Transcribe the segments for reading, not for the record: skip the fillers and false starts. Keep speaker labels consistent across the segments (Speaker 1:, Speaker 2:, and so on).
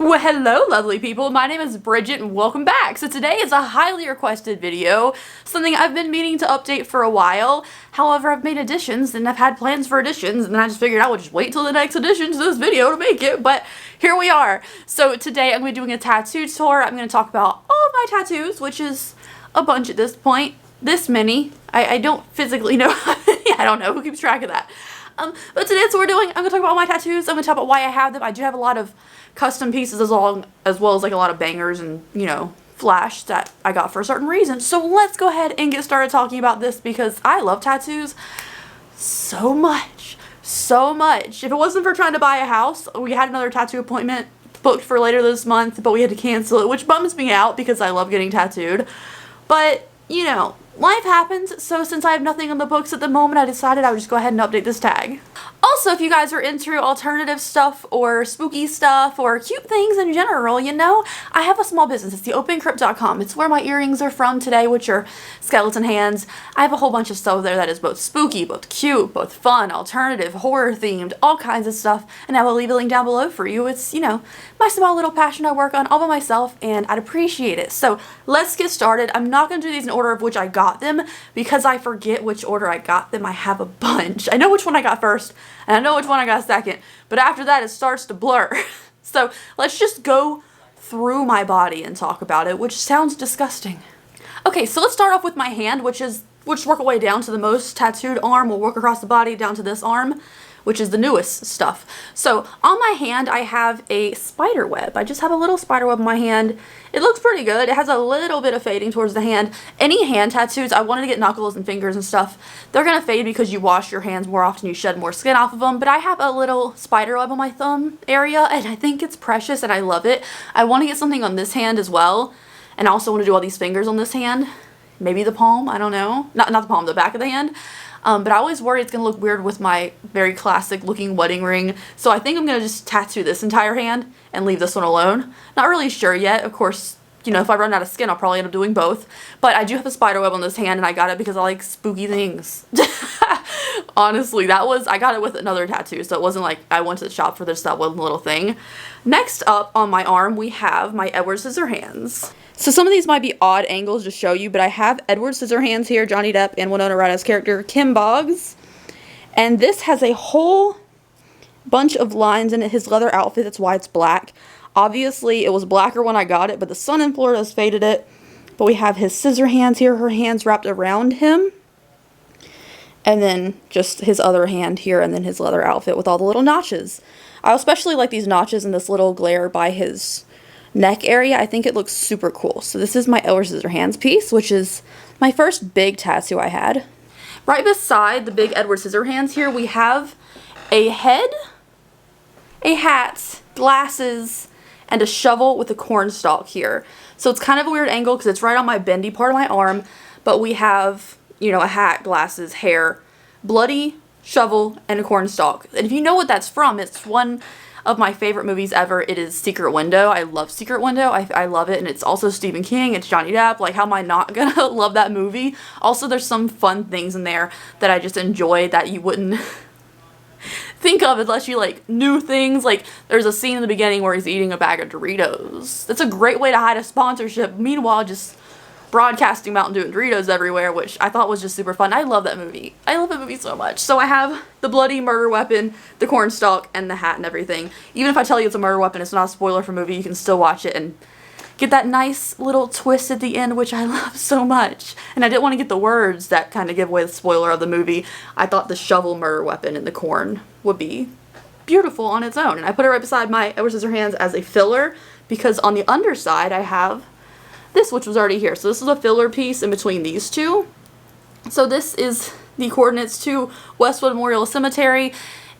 Speaker 1: Well, hello lovely people, my name is Bridget and welcome back. So today is a highly requested video, something I've been meaning to update for a while. However, I've made additions and I've had plans for additions and I just figured I would just wait till the next addition to this video to make it, but here we are. So today I'm going to be doing a tattoo tour. I'm going to talk about all of my tattoos, which is a bunch at this point. This many. I don't physically know how many. I don't know who keeps track of that. But today that's what we're doing. I'm going to talk about all my tattoos. I'm going to talk about why I have them. I do have a lot of custom pieces as well as like a lot of bangers and, you know, flash that I got for a certain reason. So let's go ahead and get started talking about this because I love tattoos so much. So much. If it wasn't for trying to buy a house, we had another tattoo appointment booked for later this month, but we had to cancel it, which bums me out because I love getting tattooed. But, you know, life happens, so since I have nothing on the books at the moment, I decided I would just go ahead and update this tag. Also, if you guys are into alternative stuff or spooky stuff or cute things in general, you know, I have a small business. It's theopencrypt.com. It's where my earrings are from today, which are skeleton hands. I have a whole bunch of stuff there that is both spooky, both cute, both fun, alternative, horror themed, all kinds of stuff, and I will leave a link down below for you. It's, you know, my small little passion I work on all by myself, and I'd appreciate it. So let's get started. I'm not going to do these in order of which I got them because I forget which order I got them. I have a bunch. I know which one I got first, and I know which one I got second, but after that it starts to blur. So let's just go through my body and talk about it, which sounds disgusting. Okay, so let's start off with my hand, which work our way down to the most tattooed arm. We'll work across the body down to this arm, which is the newest stuff. So on my hand, I have a spider web. I just have a little spider web on my hand. It looks pretty good. It has a little bit of fading towards the hand. Any hand tattoos, I wanted to get knuckles and fingers and stuff. They're gonna fade because you wash your hands more often, you shed more skin off of them, but I have a little spider web on my thumb area and I think it's precious and I love it. I want to get something on this hand as well, and I also want to do all these fingers on this hand. Maybe the palm, I don't know. Not the palm, the back of the hand. But I always worry it's going to look weird with my very classic looking wedding ring. So I think I'm going to just tattoo this entire hand and leave this one alone. Not really sure yet. Of course, you know, if I run out of skin, I'll probably end up doing both. But I do have a spider web on this hand and I got it because I like spooky things. Honestly, I got it with another tattoo. So it wasn't like I went to the shop for that one little thing. Next up on my arm, we have my Edward Scissorhands. So some of these might be odd angles to show you, but I have Edward Scissorhands here, Johnny Depp and Winona Ryder's character, Kim Boggs. And this has a whole bunch of lines in it, his leather outfit, that's why it's black. Obviously, it was blacker when I got it, but the sun in Florida has faded it. But we have his scissor hands here, her hands wrapped around him. And then just his other hand here, and then his leather outfit with all the little notches. I especially like these notches and this little glare by his neck area. I think it looks super cool. So this is my Edward Scissorhands piece, which is my first big tattoo I had. Right beside the big Edward Scissorhands here, we have a head, a hat, glasses, and a shovel with a cornstalk here. So it's kind of a weird angle because it's right on my bendy part of my arm, but we have, you know, a hat, glasses, hair, bloody, shovel, and a cornstalk. And if you know what that's from, it's one of my favorite movies ever. It is Secret Window. I love Secret Window. I love it, and it's also Stephen King. It's Johnny Depp. Like, how am I not gonna love that movie? Also, there's some fun things in there that I just enjoy that you wouldn't think of unless you, like, knew things. Like, there's a scene in the beginning where he's eating a bag of Doritos. That's a great way to hide a sponsorship. Meanwhile, just broadcasting Mountain Dew and Doritos everywhere, which I thought was just super fun. I love that movie. I love that movie so much. So I have the bloody murder weapon, the cornstalk, and the hat and everything. Even if I tell you it's a murder weapon, it's not a spoiler for a movie. You can still watch it and get that nice little twist at the end, which I love so much. And I didn't want to get the words that kind of give away the spoiler of the movie. I thought the shovel murder weapon and the corn would be beautiful on its own. And I put it right beside my Edward Scissorhands as a filler because on the underside I have this, which was already here. So this is a filler piece in between these two. So this is the coordinates to Westwood Memorial Cemetery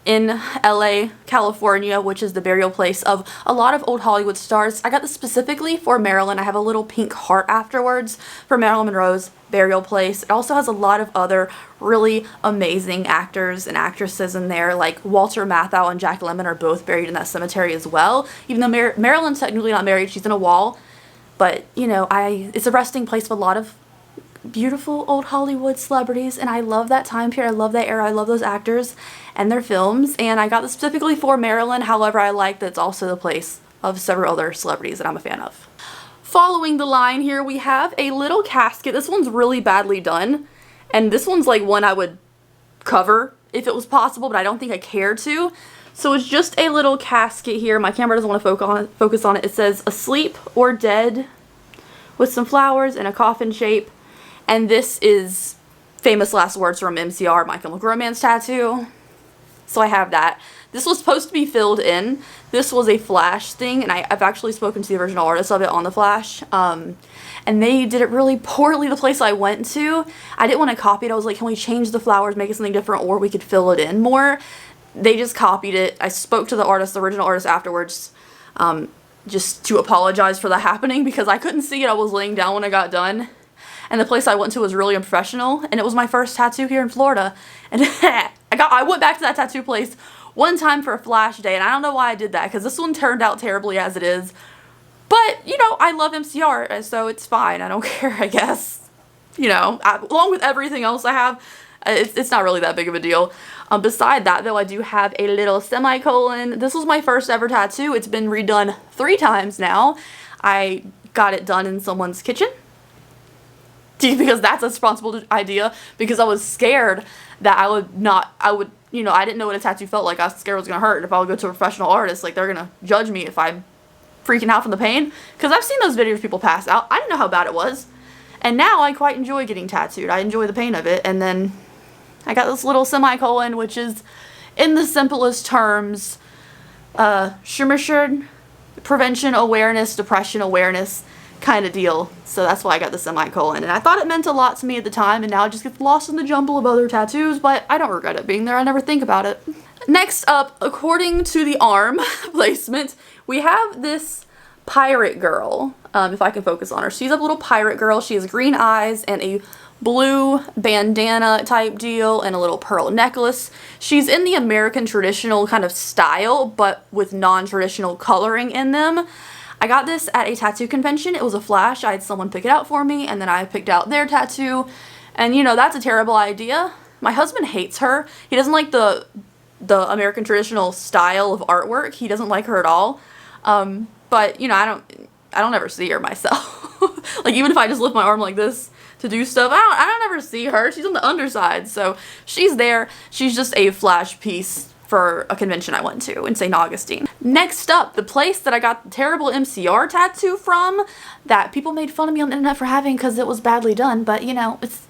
Speaker 1: in LA, California, which is the burial place of a lot of old Hollywood stars. I got this specifically for Marilyn. I have a little pink heart afterwards for Marilyn Monroe's burial place. It also has a lot of other really amazing actors and actresses in there, like Walter Matthau and Jack Lemmon are both buried in that cemetery as well. Even though Marilyn's technically not married, she's in a wall. But, you know, it's a resting place of a lot of beautiful old Hollywood celebrities, and I love that time period. I love that era. I love those actors and their films, and I got this specifically for Marilyn. However, I like that it's also the place of several other celebrities that I'm a fan of. Following the line here, we have a little casket. This one's really badly done, and this one's like one I would cover if it was possible, but I don't think I care to. So it's just a little casket here. My camera doesn't want to focus on it. It says asleep or dead, with some flowers in a coffin shape. And this is famous last words from MCR, My Chemical Romance tattoo. So I have that. This was supposed to be filled in. This was a flash thing, and I've actually spoken to the original artist of it on the flash. And they did it really poorly the place I went to. I didn't want to copy it. I was like, can we change the flowers, make it something different, or we could fill it in more? They just copied it. I spoke to the artist, the original artist, afterwards, just to apologize for that happening, because I couldn't see it. I was laying down when I got done. And the place I went to was really unprofessional, and it was my first tattoo here in Florida. And I went back to that tattoo place one time for a flash day, and I don't know why I did that, because this one turned out terribly as it is. But, you know, I love MCR, so it's fine. I don't care, I guess. You know, along with everything else I have, it's not really that big of a deal. Beside that, though, I do have a little semicolon. This was my first ever tattoo. It's been redone 3 times now. I got it done in someone's kitchen, because that's a responsible idea, because I was scared that I would, you know, I didn't know what a tattoo felt like. I was scared it was going to hurt. If I would go to a professional artist, like, they're going to judge me if I'm freaking out from the pain. Because I've seen those videos of people pass out. I didn't know how bad it was. And now I quite enjoy getting tattooed. I enjoy the pain of it. And then I got this little semicolon, which is, in the simplest terms, Suic'de Prevention Awareness, Depression Awareness kind of deal. So that's why I got the semicolon. And I thought it meant a lot to me at the time, and now it just gets lost in the jumble of other tattoos, but I don't regret it being there. I never think about it. Next up, according to the arm placement, we have this pirate girl. If I can focus on her. She's a little pirate girl. She has green eyes and a blue bandana type deal and a little pearl necklace. She's in the American traditional kind of style, but with non-traditional coloring in them. I got this at a tattoo convention. It was a flash. I had someone pick it out for me, and then I picked out their tattoo. And, you know, that's a terrible idea. My husband hates her. He doesn't like the American traditional style of artwork. He doesn't like her at all. But, you know, I don't ever see her myself. Like, even if I just lift my arm like this to do stuff, I don't ever see her. She's on the underside. So she's there. She's just a flash piece for a convention I went to in St. Augustine. Next up, the place that I got the terrible MCR tattoo from that people made fun of me on the internet for having because it was badly done, but, you know, it's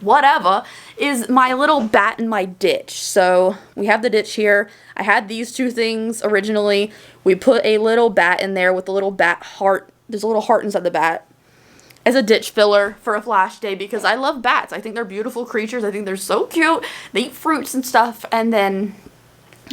Speaker 1: whatever, is my little bat in my ditch. So we have the ditch here. I had these 2 things originally. We put a little bat in there with a little bat heart. There's a little heart inside the bat as a ditch filler for a flash day, because I love bats. I think they're beautiful creatures. I think they're so cute. They eat fruits and stuff. And then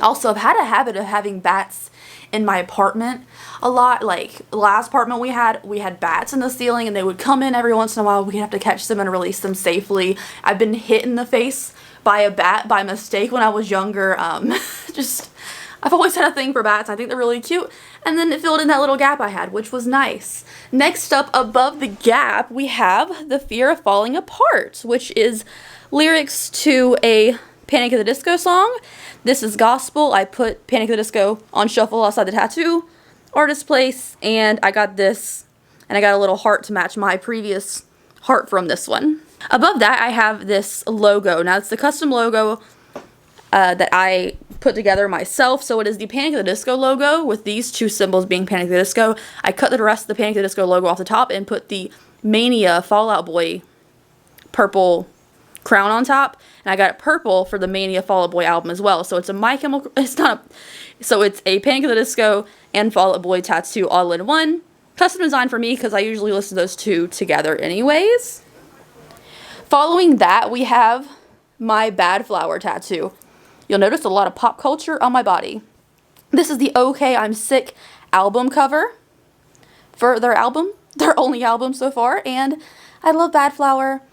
Speaker 1: also, I've had a habit of having bats in my apartment a lot. Like, the last apartment we had bats in the ceiling, and they would come in every once in a while. We'd have to catch them and release them safely. I've been hit in the face by a bat by mistake when I was younger. I've always had a thing for bats. I think they're really cute. And then it filled in that little gap I had, which was nice. Next up, above the gap, we have The Fear of Falling Apart, which is lyrics to a Panic at the Disco song. This is gospel. I put Panic at the Disco on shuffle outside the tattoo artist place, and I got this, and I got a little heart to match my previous heart from this one. Above that, I have this logo. Now, it's the custom logo that I put together myself. So it is the Panic at the Disco logo with these 2 symbols being Panic at the Disco. I cut the rest of the Panic at the Disco logo off the top and put the Mania Fall Out Boy purple crown on top, and I got it purple for the Mania Fall Out Boy album as well. So it's a so it's a Panic at the Disco and Fall Out Boy tattoo all in one. Custom design for me, because I usually listen to those 2 together anyways. Following that, we have my Bad Flower tattoo. You'll notice a lot of pop culture on my body. This is the OK I'm Sick album cover for their album, their only album so far, and I love Bad Flower.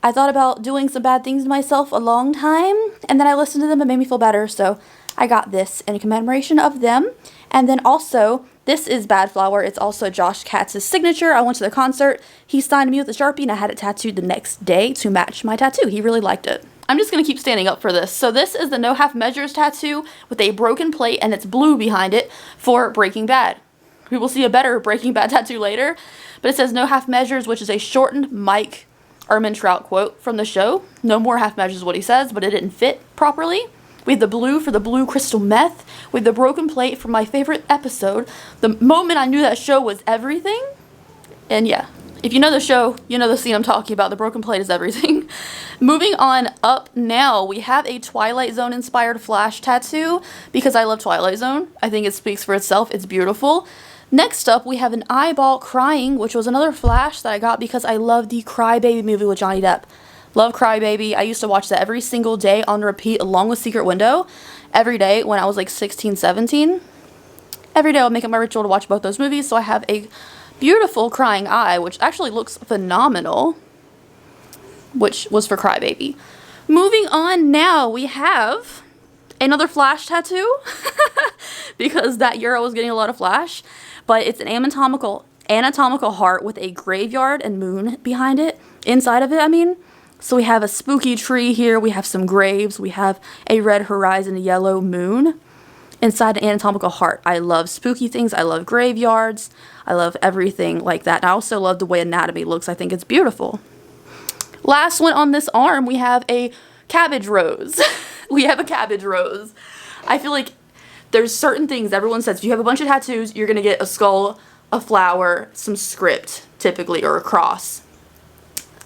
Speaker 1: I thought about doing some bad things to myself a long time, and then I listened to them and it made me feel better, so I got this in commemoration of them. And then also, this is Bad Flower. It's also Josh Katz's signature. I went to the concert. He signed me with a Sharpie, and I had it tattooed the next day to match my tattoo. He really liked it. I'm just going to keep standing up for this. So this is the No Half Measures tattoo with a broken plate, and it's blue behind it for Breaking Bad. We will see a better Breaking Bad tattoo later. But it says no half measures, which is a shortened Mike Ehrmantraut quote from the show. No more half measures is what he says, but it didn't fit properly. We have the blue for the blue crystal meth. We have the broken plate for my favorite episode. The moment I knew that show was everything. And yeah, if you know the show, you know the scene I'm talking about. The broken plate is everything. Moving on up now, we have a Twilight Zone inspired flash tattoo because I love Twilight Zone. I think it speaks for itself. It's beautiful. Next up, we have an eyeball crying, which was another flash that I got because I love the Cry Baby movie with Johnny Depp. Love Cry Baby. I used to watch that every single day on repeat along with Secret Window every day when I was like 16, 17. Every day I would make it my ritual to watch both those movies, so I have a beautiful crying eye, which actually looks phenomenal, which was for Cry Baby. Moving on now, we have another flash tattoo because that year I was getting a lot of flash, but it's an anatomical heart with a graveyard and moon behind it, inside of it, I mean. So we have a spooky tree here, we have some graves, we have a red horizon, a yellow moon inside an anatomical heart. I love spooky things, I love graveyards, I love everything like that. And I also love the way anatomy looks. I think it's beautiful. Last one on this arm, we have a cabbage rose. We have a cabbage rose. I feel like there's certain things everyone says, if you have a bunch of tattoos, you're going to get a skull, a flower, some script, typically, or a cross.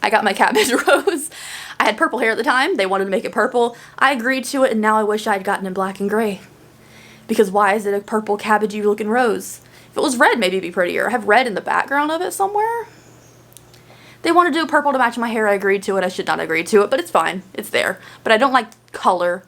Speaker 1: I got my cabbage rose. I had purple hair at the time. They wanted to make it purple. I agreed to it, and now I wish I had gotten it black and gray. Because why is it a purple cabbagey looking rose? If it was red, maybe it'd be prettier. I have red in the background of it somewhere. They want to do purple to match my hair. I agreed to it. I should not agree to it, but it's fine. It's there. But I don't like color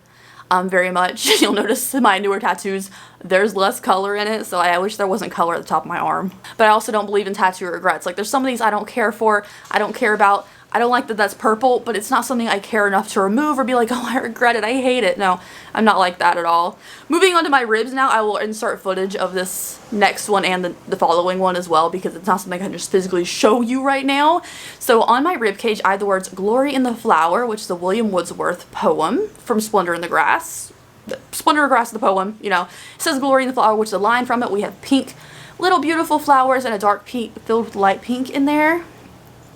Speaker 1: very much. You'll notice in my newer tattoos, there's less color in it, so I wish there wasn't color at the top of my arm. But I also don't believe in tattoo regrets. Like, there's some of these I don't care for, I don't care about. I don't like that that's purple, but it's not something I care enough to remove or be like, oh, I regret it, I hate it. No, I'm not like that at all. Moving on to my ribs now, I will insert footage of this next one and the following one as well, because it's not something I can just physically show you right now. So on my rib cage, I have the words Glory in the Flower, which is a William Wordsworth poem from Splendor in the Grass. Splendor in the Grass, the poem, you know. It says Glory in the Flower, which is a line from it. We have pink, little beautiful flowers and a dark pink filled with light pink in there.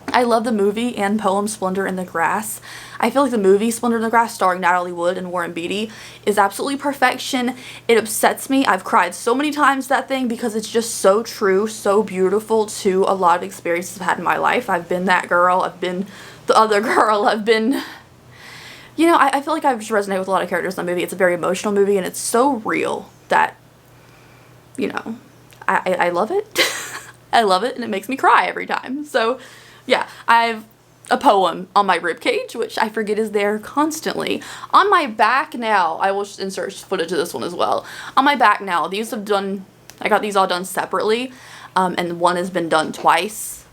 Speaker 1: I love the movie and poem Splendor in the Grass. I feel like the movie Splendor in the Grass, starring Natalie Wood and Warren Beatty, is absolutely perfection. It upsets me. I've cried so many times that thing because it's just so true, so beautiful to a lot of experiences I've had in my life. I've been that girl. I've been the other girl. I've been... You know, I feel like I've just resonated with a lot of characters in the movie. It's a very emotional movie, and it's so real that, you know, I love it. I love it, and it makes me cry every time. So... yeah, I have a poem on my ribcage, which I forget is there constantly. On my back now, I will just insert footage of this one as well. On my back now, these have done, I got these all done separately, and one has been done twice.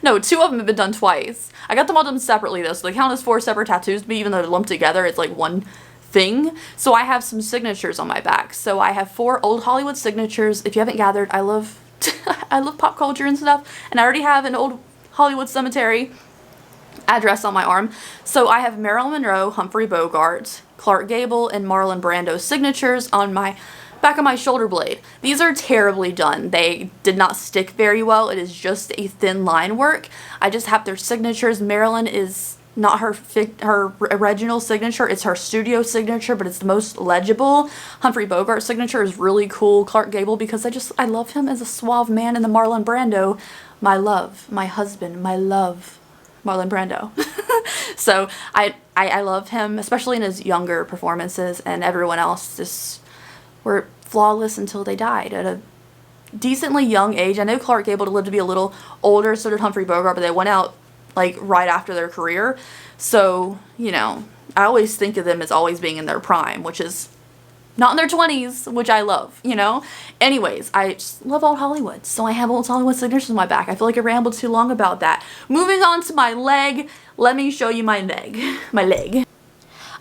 Speaker 1: No, two of them have been done twice. I got them all done separately though, so they count as 4 separate tattoos to me, even though they're lumped together, it's like one thing. So I have some signatures on my back. So I have 4 old Hollywood signatures. If you haven't gathered, I love, I love pop culture and stuff, and I already have an old Hollywood Cemetery address on my arm. So I have Marilyn Monroe, Humphrey Bogart, Clark Gable, and Marlon Brando signatures on my back of my shoulder blade. These are terribly done. They did not stick very well. It is just a thin line work. I just have their signatures. Marilyn is not her original signature, it's her studio signature, but it's the most legible. Humphrey Bogart's signature is really cool. Clark Gable, because I love him as a suave man, and the Marlon Brando, my love, my husband, my love, Marlon Brando. So I love him, especially in his younger performances, and everyone else just were flawless until they died at a decently young age. I know Clark Gable lived to be a little older, so did Humphrey Bogart, but they went out like right after their career. So, you know, I always think of them as always being in their prime, which is not in their 20s, which I love, you know? Anyways, I just love old Hollywood, so I have old Hollywood signatures on my back. I feel like I rambled too long about that. Moving on to my leg, let me show you my leg. My leg.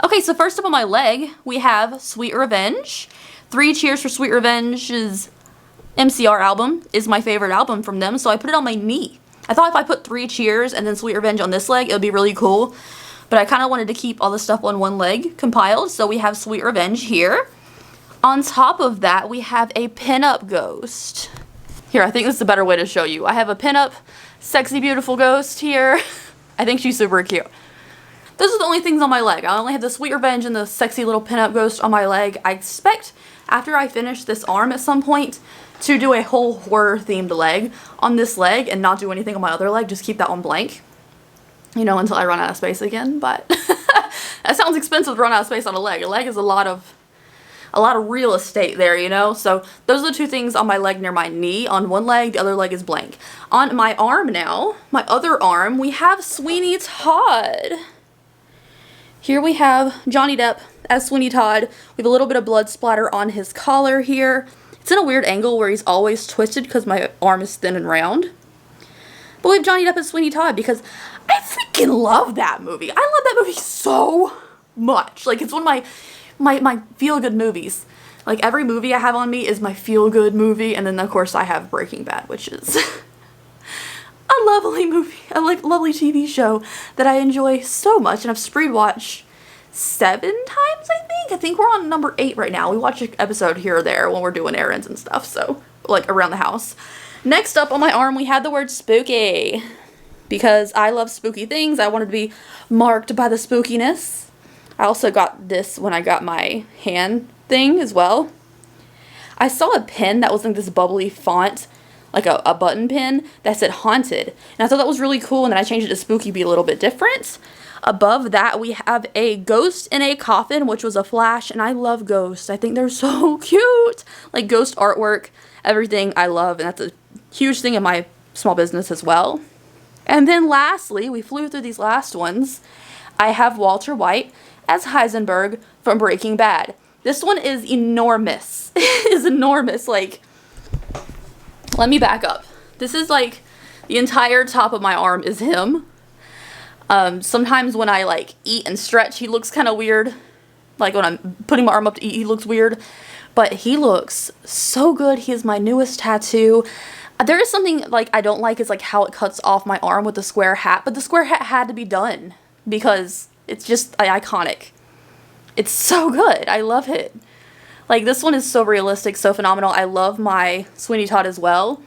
Speaker 1: Okay, so first up on my leg, we have Sweet Revenge. 3 Cheers for Sweet Revenge's MCR album is my favorite album from them, so I put it on my knee. I thought if I put 3 Cheers and then Sweet Revenge on this leg, it would be really cool. But I kind of wanted to keep all the stuff on one leg compiled, so we have Sweet Revenge here. On top of that, we have a pinup ghost. Here, I think this is a better way to show you. I have a pinup, sexy, beautiful ghost here. I think she's super cute. Those are the only things on my leg. I only have the Sweet Revenge and the sexy little pinup ghost on my leg. I expect after I finish this arm at some point to do a whole horror themed leg on this leg and not do anything on my other leg. Just keep that one blank, you know, until I run out of space again. But that sounds expensive to run out of space on a leg. A leg is a lot of real estate there, you know? So those are the two things on my leg near my knee. On one leg, the other leg is blank. On my arm now, my other arm, we have Sweeney Todd. Here we have Johnny Depp as Sweeney Todd. We have a little bit of blood splatter on his collar here. It's in a weird angle where he's always twisted because my arm is thin and round. But we have Johnny Depp as Sweeney Todd because I freaking love that movie. I love that movie so much. Like, it's one of my feel-good movies. Like, every movie I have on me is my feel-good movie, and then of course I have Breaking Bad, which is a lovely movie, a lovely TV show that I enjoy so much, and I've spree watched 7 times, I think. I think we're on number 8 right now. We watch an episode here or there when we're doing errands and stuff, so, like, around the house. Next up on my arm, we had the word spooky, because I love spooky things. I wanted to be marked by the spookiness. I also got this when I got my hand thing as well. I saw a pen that was in this bubbly font, like a button pen that said haunted. And I thought that was really cool, and then I changed it to spooky, be a little bit different. Above that, we have a ghost in a coffin, which was a flash, and I love ghosts. I think they're so cute. Like, ghost artwork, everything I love, and that's a huge thing in my small business as well. And then lastly, we flew through these last ones. I have Walter White as Heisenberg from Breaking Bad. This one is enormous. It is enormous. Like, let me back up. This is like the entire top of my arm is him. Sometimes when I like eat and stretch, he looks kind of weird. Like when I'm putting my arm up to eat, he looks weird. But he looks so good. He is my newest tattoo. There is something like I don't like is like how it cuts off my arm with the square hat. But the square hat had to be done because it's just iconic. It's so good. I love it. Like, this one is so realistic, so phenomenal. I love my Sweeney Todd as well.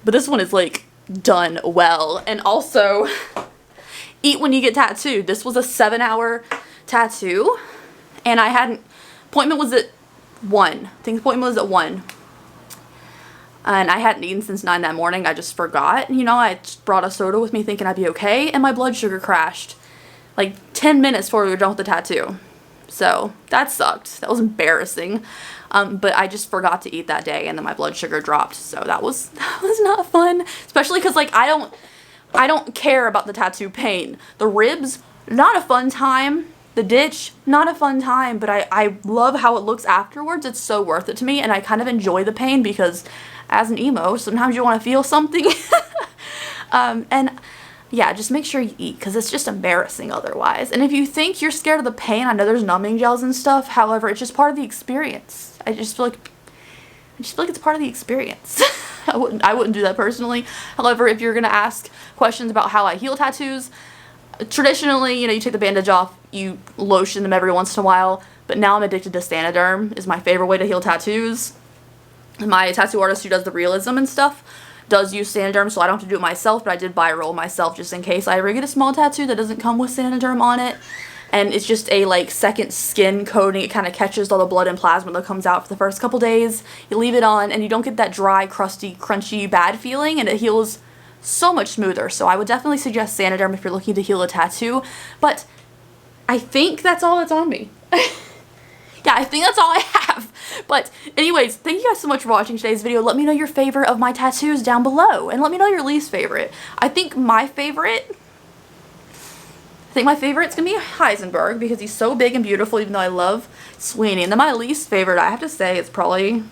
Speaker 1: But this one is, like, done well. And also, eat when you get tattooed. This was a 7-hour tattoo. And I had appointment was at 1. I think the appointment was at 1. And I hadn't eaten since 9 that morning. I just forgot. You know, I just brought a soda with me thinking I'd be okay. And my blood sugar crashed. Like 10 minutes before we were done with the tattoo. So that sucked. That was embarrassing. But I just forgot to eat that day, and then my blood sugar dropped. So that was not fun. Especially because like I don't care about the tattoo pain. The ribs, not a fun time. The ditch, not a fun time. But I love how it looks afterwards. It's so worth it to me, and I kind of enjoy the pain because as an emo, sometimes you want to feel something. And yeah, just make sure you eat because it's just embarrassing otherwise. And if you think you're scared of the pain, I know there's numbing gels and stuff. However, it's just part of the experience. I just feel like it's part of the experience. I wouldn't do that personally. However, if you're gonna ask questions about how I heal tattoos, traditionally, you know, you take the bandage off, you lotion them every once in a while. But now I'm addicted to Sanoderm. Is my favorite way to heal tattoos. My tattoo artist who does the realism and stuff does use Sanoderm, so I don't have to do it myself, but I did buy a roll myself just in case I ever get a small tattoo that doesn't come with Sanoderm on it. And it's just a like second skin coating. It kind of catches all the blood and plasma that comes out for the first couple days. You leave it on and you don't get that dry, crusty, crunchy, bad feeling, and it heals so much smoother. So I would definitely suggest Sanoderm if you're looking to heal a tattoo. But I think that's all that's on me. Yeah, I think that's all I have. But anyways, thank you guys so much for watching today's video. Let me know your favorite of my tattoos down below. And let me know your least favorite. I think my favorite's going to be Heisenberg because he's so big and beautiful, even though I love Sweeney. And then my least favorite, I have to say, is probably...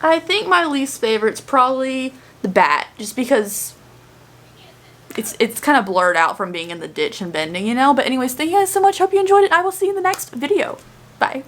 Speaker 1: I think my least favorite's probably the bat. Just because... It's kind of blurred out from being in the ditch and bending, you know? But anyways, thank you guys so much. Hope you enjoyed it. I will see you in the next video. Bye.